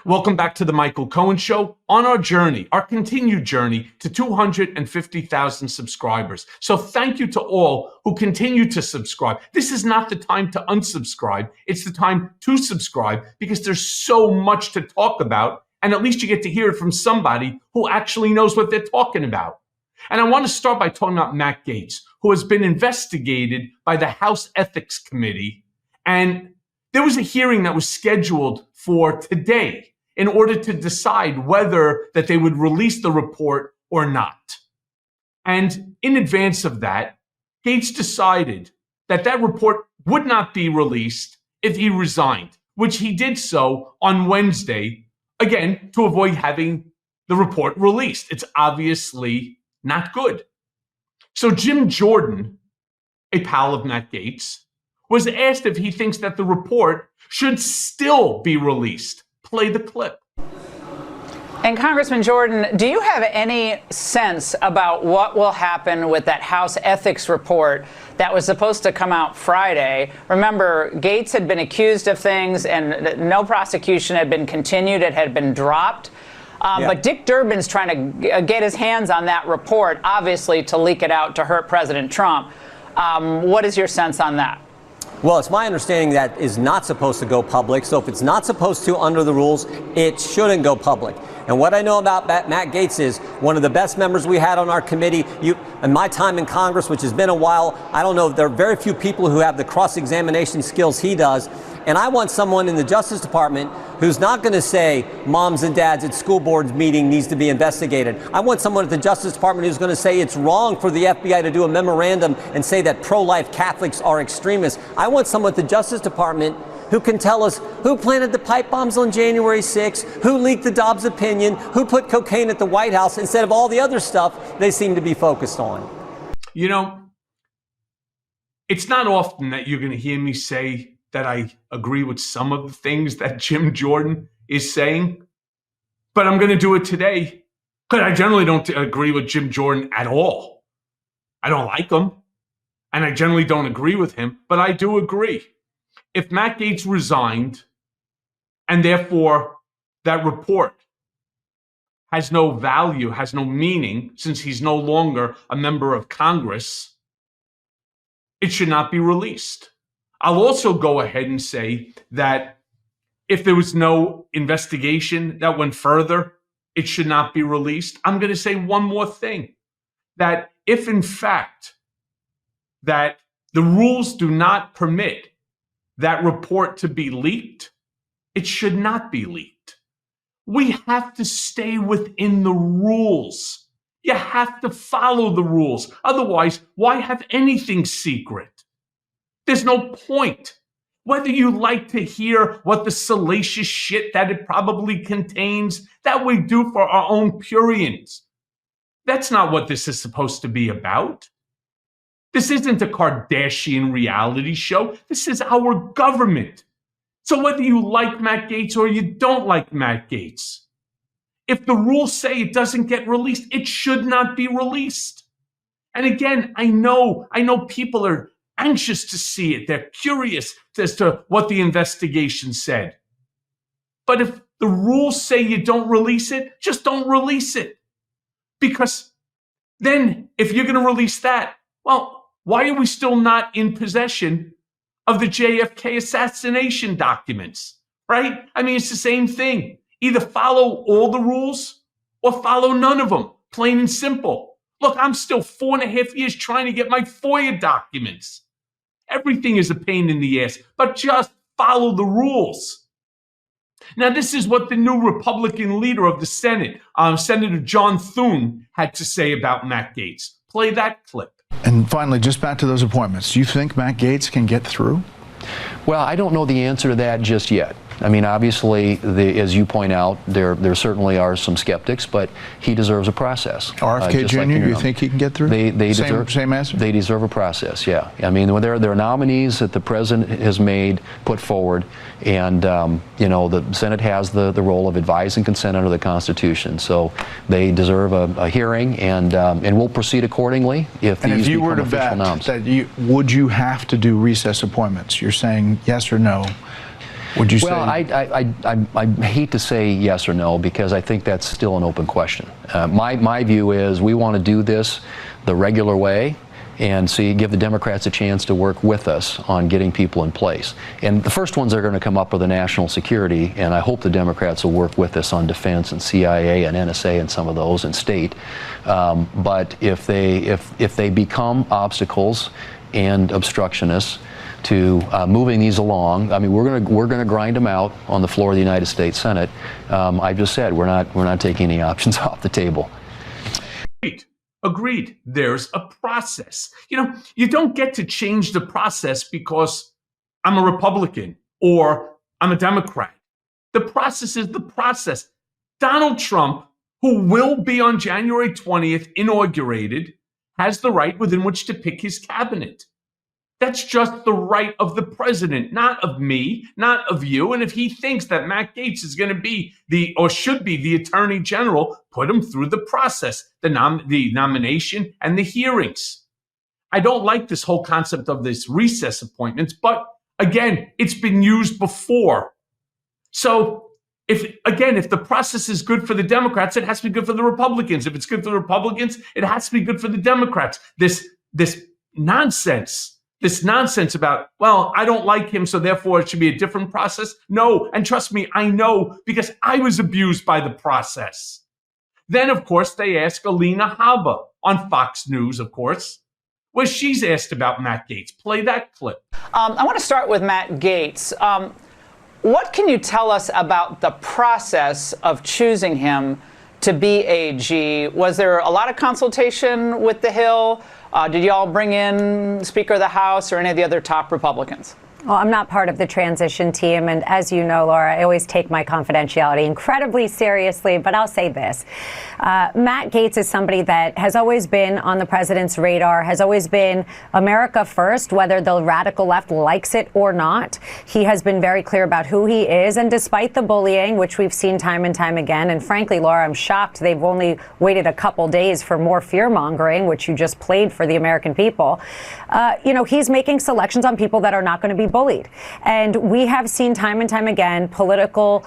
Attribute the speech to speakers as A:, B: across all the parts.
A: Welcome back to the Michael Cohen Show on our journey, our continued journey to 250,000 subscribers. So thank you to all who continue to subscribe. This is not the time to unsubscribe. It's the time to subscribe because there's so much to talk about. And at least you get to hear it from somebody who actually knows what they're talking about. And I want to start by talking about Matt Gaetz, who has been investigated by the House Ethics Committee. And there was a hearing that was scheduled for today in order to decide whether that they would release the report or not. And in advance of that, Gaetz decided that that report would not be released if he resigned, which he did so on Wednesday, again, to avoid having the report released. It's obviously not good. So Jim Jordan, a pal of Matt Gaetz, was asked if he thinks that the report should still be released. Play the clip.
B: And Congressman Jordan, do you have any sense about what will happen with that House ethics report that was supposed to come out Friday? Remember, Gaetz had been accused of things and no prosecution had been continued. It had been dropped. But Dick Durbin's trying to get his hands on that report, obviously, to leak it out to hurt President Trump. What is your sense on that?
C: Well, it's my understanding that is not supposed to go public. So if it's not supposed to under the rules, it shouldn't go public. And what I know about Matt Gaetz is one of the best members we had on our committee. In my time in Congress, which has been a while, I don't know, there are very few people who have the cross-examination skills he does. And I want someone in the Justice Department who's not going to say moms and dads at school board meeting needs to be investigated. I want someone at the Justice Department who's going to say it's wrong for the FBI to do a memorandum and say that pro-life Catholics are extremists. I want someone at the Justice Department who can tell us who planted the pipe bombs on January 6th, who leaked the Dobbs opinion, who put cocaine at the White House instead of all the other stuff they seem to be focused on.
A: You know, it's not often that you're going to hear me say that I agree with some of the things that Jim Jordan is saying, but I'm going to do it today because I generally don't agree with Jim Jordan at all. I don't like him, and I generally don't agree with him, but I do agree. If Matt Gaetz resigned, and therefore that report has no value, has no meaning, since he's no longer a member of Congress, it should not be released. I'll also go ahead and say that if there was no investigation that went further, it should not be released. I'm going to say one more thing, that if in fact that the rules do not permit that report to be leaked, it should not be leaked. We have to stay within the rules. You have to follow the rules. Otherwise, why have anything secret? There's no point. Whether you like to hear what the salacious shit that it probably contains, that we do for our own prurience. That's not what this is supposed to be about. This isn't a Kardashian reality show. This is our government. So whether you like Matt Gaetz or you don't like Matt Gaetz, if the rules say it doesn't get released, it should not be released. And again, I know people are anxious to see it. They're curious as to what the investigation said. But if the rules say you don't release it, just don't release it. Because then if you're going to release that, well, why are we still not in possession of the JFK assassination documents, right? I mean, it's the same thing. Either follow all the rules or follow none of them, plain and simple. Look, I'm still 4.5 years trying to get my FOIA documents. Everything is a pain in the ass, but just follow the rules. Now, this is what the new Republican leader of the Senate, Senator John Thune, had to say about Matt Gaetz. Play that clip.
D: And finally, just back to those appointments. Do you think Matt Gaetz can get through?
E: Well, I don't know the answer to that just yet. I mean, obviously, as you point out, there certainly are some skeptics, but he deserves a process.
D: RFK Jr., like, you think he can get through? Same answer?
E: They deserve a process, yeah. I mean, there are nominees that the president has put forward, and, the Senate has the role of advising consent under the Constitution. So they deserve a hearing, and we'll proceed accordingly if these become official noms.
D: Would you have to do recess appointments? You're saying yes or no? Would you say?
E: Well, I hate to say yes or no because I think that's still an open question. My view is we want to do this the regular way and give the Democrats a chance to work with us on getting people in place. And the first ones that are going to come up are the national security, and I hope the Democrats will work with us on defense and CIA and NSA and some of those and state. But if they become obstacles and obstructionists to moving these along, I mean, we're going to grind them out on the floor of the United States Senate. I just said we're not taking any options off the table.
A: Agreed. There's a process. You don't get to change the process because I'm a Republican or I'm a Democrat. The process is the process. Donald Trump, who will be on January 20th inaugurated, has the right within which to pick his cabinet. That's just the right of the president, not of me, not of you. And if he thinks that Matt Gaetz is going to be should be the attorney general, put him through the process, the nomination and the hearings. I don't like this whole concept of this recess appointments, but again, it's been used before. So if the process is good for the Democrats, it has to be good for the Republicans. If it's good for the Republicans, it has to be good for the Democrats. This nonsense about, well, I don't like him, so therefore it should be a different process. No, and trust me, I know because I was abused by the process. Then, of course, they ask Alina Habba on Fox News, of course, where she's asked about Matt Gaetz. Play that clip.
B: I want to start with Matt Gaetz. What can you tell us about the process of choosing him to be AG? Was there a lot of consultation with the Hill? Did you all bring in Speaker of the House or any of the other top Republicans?
F: Well, I'm not part of the transition team, and as you know, Laura, I always take my confidentiality incredibly seriously, but I'll say this. Matt Gaetz is somebody that has always been on the president's radar, has always been America first, whether the radical left likes it or not. He has been very clear about who he is, and despite the bullying, which we've seen time and time again, and frankly, Laura, I'm shocked they've only waited a couple days for more fear-mongering, which you just played for the American people. He's making selections on people that are not going to be bullied. And we have seen time and time again political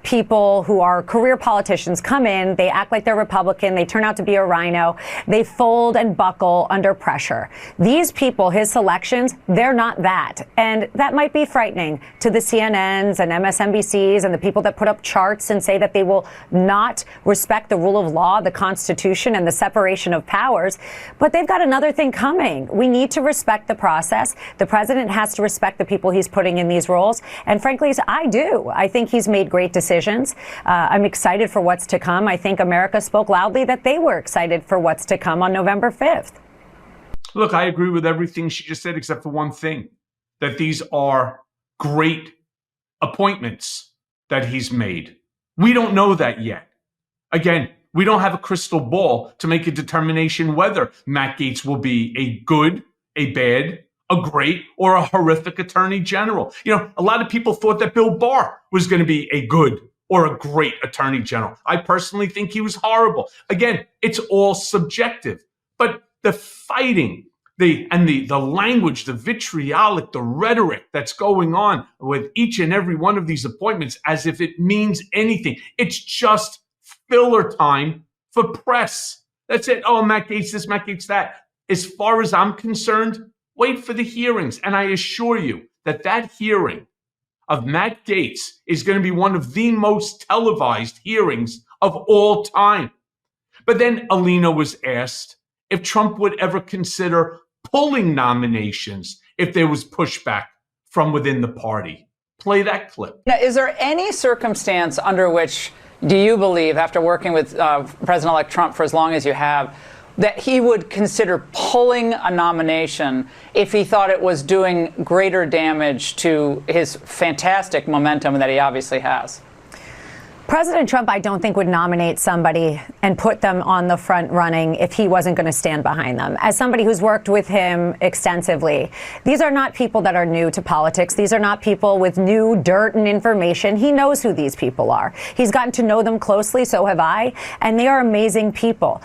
F: people who are career politicians come in, they act like they're Republican, they turn out to be a rhino, they fold and buckle under pressure. These people, his selections, they're not that. And that might be frightening to the CNNs and MSNBCs and the people that put up charts and say that they will not respect the rule of law, the Constitution, and the separation of powers. But they've got another thing coming. We need to respect the process. The president has to respect the people he's putting in these roles. And frankly, I do. I think he's made great decisions. I'm excited for what's to come. I think America spoke loudly that they were excited for what's to come on November 5th.
A: Look, I agree with everything she just said, except for one thing, that these are great appointments that he's made. We don't know that yet. Again, we don't have a crystal ball to make a determination whether Matt Gaetz will be a good, a bad, a great, or a horrific attorney general. A lot of people thought that Bill Barr was going to be a good or a great attorney general. I personally think he was horrible. Again, it's all subjective. But the fighting, the language, the vitriolic, the rhetoric that's going on with each and every one of these appointments as if it means anything. It's just filler time for press. That's it. Oh, Matt Gaetz this, Matt Gaetz that. As far as I'm concerned, wait for the hearings. And I assure you that hearing of Matt Gaetz is going to be one of the most televised hearings of all time. But then Alina was asked if Trump would ever consider pulling nominations if there was pushback from within the party. Play that clip.
B: Now, is there any circumstance under which do you believe, after working with President-elect Trump for as long as you have, that he would consider pulling a nomination if he thought it was doing greater damage to his fantastic momentum that he obviously has?
F: President Trump, I don't think, would nominate somebody and put them on the front running if he wasn't going to stand behind them. As somebody who's worked with him extensively, these are not people that are new to politics. These are not people with new dirt and information. He knows who these people are. He's gotten to know them closely, so have I, and they are amazing people.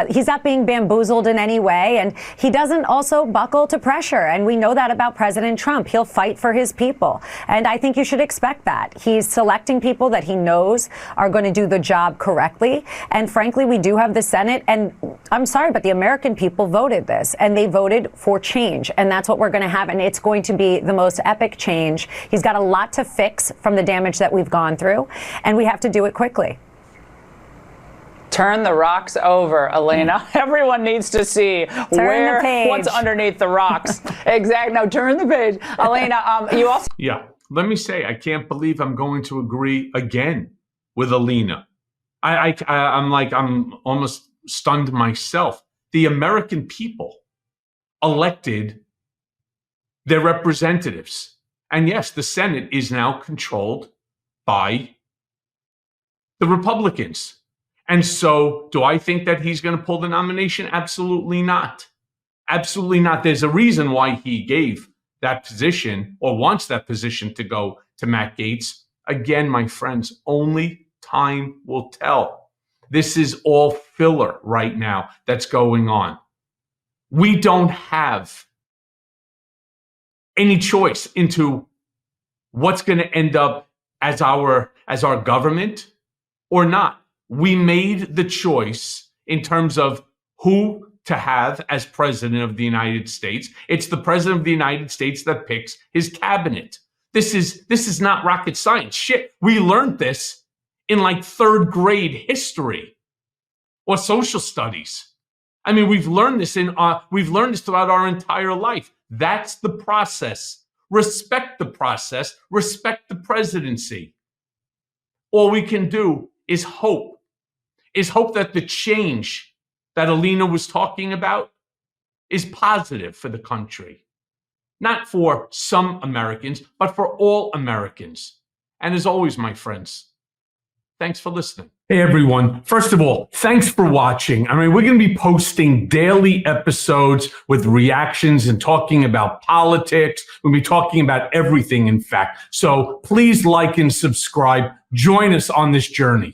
F: He's not being bamboozled in any way, and he doesn't also buckle to pressure, and we know that about President Trump. He'll fight for his people, and I think you should expect that. He's selecting people that he knows are going to do the job correctly. And frankly, we do have the Senate. And I'm sorry, but the American people voted this, and they voted for change. And that's what we're going to have. And it's going to be the most epic change. He's got a lot to fix from the damage that we've gone through, and we have to do it quickly.
B: Turn the rocks over, Alina. Everyone needs to see what's underneath the rocks. Exactly. No, turn the page. Alina, you also...
A: Yeah. Let me say, I can't believe I'm going to agree again with Alina. I'm almost stunned myself. The American people elected their representatives. And yes, the Senate is now controlled by the Republicans. And so do I think that he's going to pull the nomination? Absolutely not. Absolutely not. There's a reason why he gave that position or wants that position to go to Matt Gaetz. Again, my friends, only time will tell. This is all filler right now that's going on. We don't have any choice into what's going to end up as our government or not. We made the choice in terms of who to have as president of the United States. It's the president of the United States that picks his cabinet. This is not rocket science. Shit, we learned this in like third grade history or social studies. I mean, we've learned this throughout our entire life. That's the process. Respect the process. Respect the presidency. All we can do is hope that the change that Alina was talking about is positive for the country. Not for some Americans, but for all Americans. And as always, my friends, thanks for listening. Hey, everyone. First of all, thanks for watching. I mean, we're going to be posting daily episodes with reactions and talking about politics. We'll be talking about everything, in fact. So please like and subscribe. Join us on this journey.